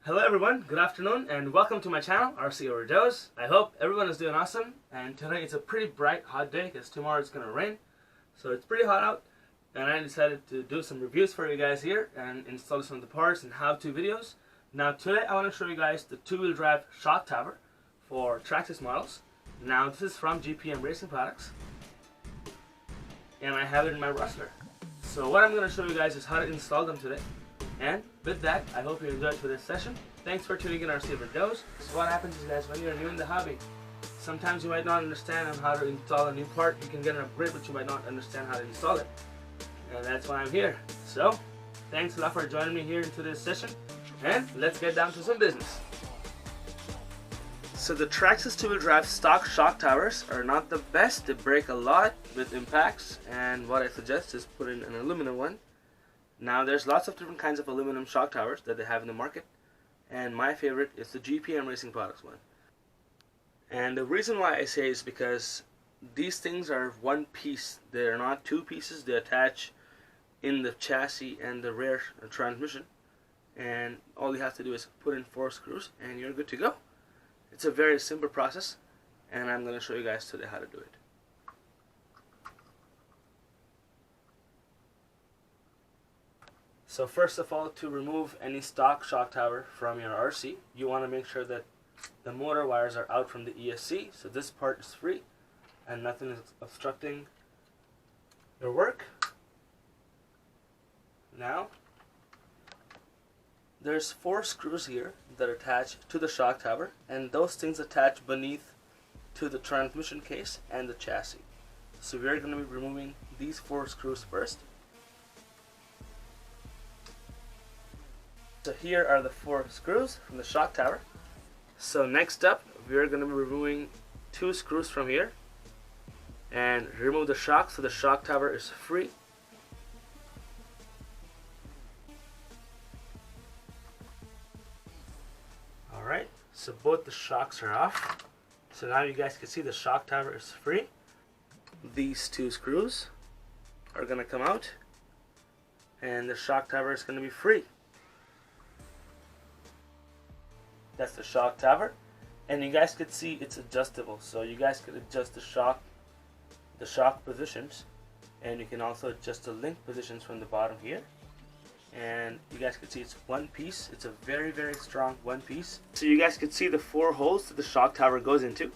Hello everyone, good afternoon and welcome to my channel, RC Overdose. I hope everyone is doing awesome, and today it's a pretty bright, hot day because tomorrow it's going to rain. So it's pretty hot out and I decided to do some reviews for you guys here and install some of the parts and how-to videos. Now today I want to show you guys the two-wheel drive shock tower for traxxas models. Now this is from GPM Racing Products and I have it in my Rustler. So what I'm going to show you guys is how to install them today. And with that, I hope you enjoyed today's session. Thanks for tuning in RC Overdose. So what happens is, guys, when you're new in the hobby, sometimes you might not understand on how to install a new part. You can get an upgrade, but you might not understand how to install it. And that's why I'm here. So, thanks a lot for joining me here into this session. And let's get down to some business. So the traxxas two-wheel drive stock shock towers are not the best. They break a lot with impacts. And what I suggest is put in an aluminum one. Now there's lots of different kinds of aluminum shock towers that they have in the market, and my favorite is the GPM Racing Products one. And the reason why I say is because these things are one piece. They're not two pieces. They attach in the chassis and the rear transmission, and all you have to do is put in 4 screws and you're good to go. It's a very simple process, and I'm going to show you guys today how to do it. So first of all, to remove any stock shock tower from your RC, you want to make sure that the motor wires are out from the ESC, so this part is free and nothing is obstructing your work. Now, there's 4 screws here that attach to the shock tower, and those things attach beneath to the transmission case and the chassis. So we're going to be removing these 4 screws first. So here are the 4 screws from the shock tower. So next up, we're going to be removing 2 screws from here and remove the shock so the shock tower is free. Alright, so both the shocks are off. So now you guys can see the shock tower is free. These 2 screws are going to come out and the shock tower is going to be free. That's the shock tower, and you guys could see it's adjustable, so you guys could adjust the shock positions, and you can also adjust the link positions from the bottom here. And you guys can see it's one piece. It's a very strong one piece. So you guys could see the 4 holes that the shock tower goes into.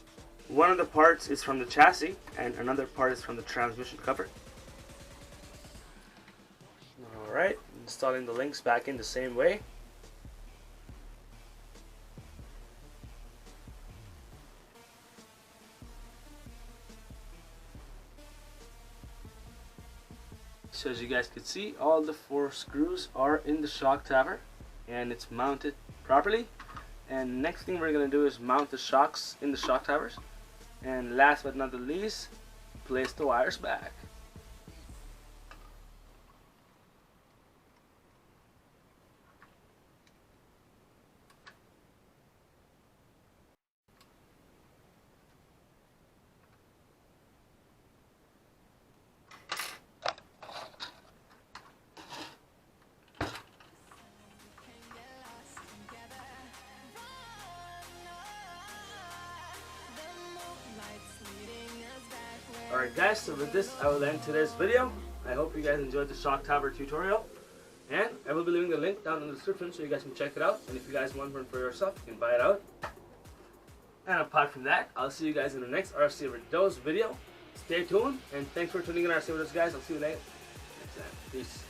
One of the parts is from the chassis and another part is from the transmission cover. Alright, installing the links back in the same way. So as you guys can see, all the 4 screws are in the shock tower and it's mounted properly. And next thing we're going to do is mount the shocks in the shock towers. And last but not the least, place the wires back. Alright guys, so with this I will end today's video. I hope you guys enjoyed the shock tower tutorial, and I will be leaving the link down in the description so you guys can check it out, and if you guys want one for yourself, you can buy it out. And apart from that, I'll see you guys in the next RC Overdose video. Stay tuned, and thanks for tuning in RC Overdose, guys. I'll see you later next time. Peace.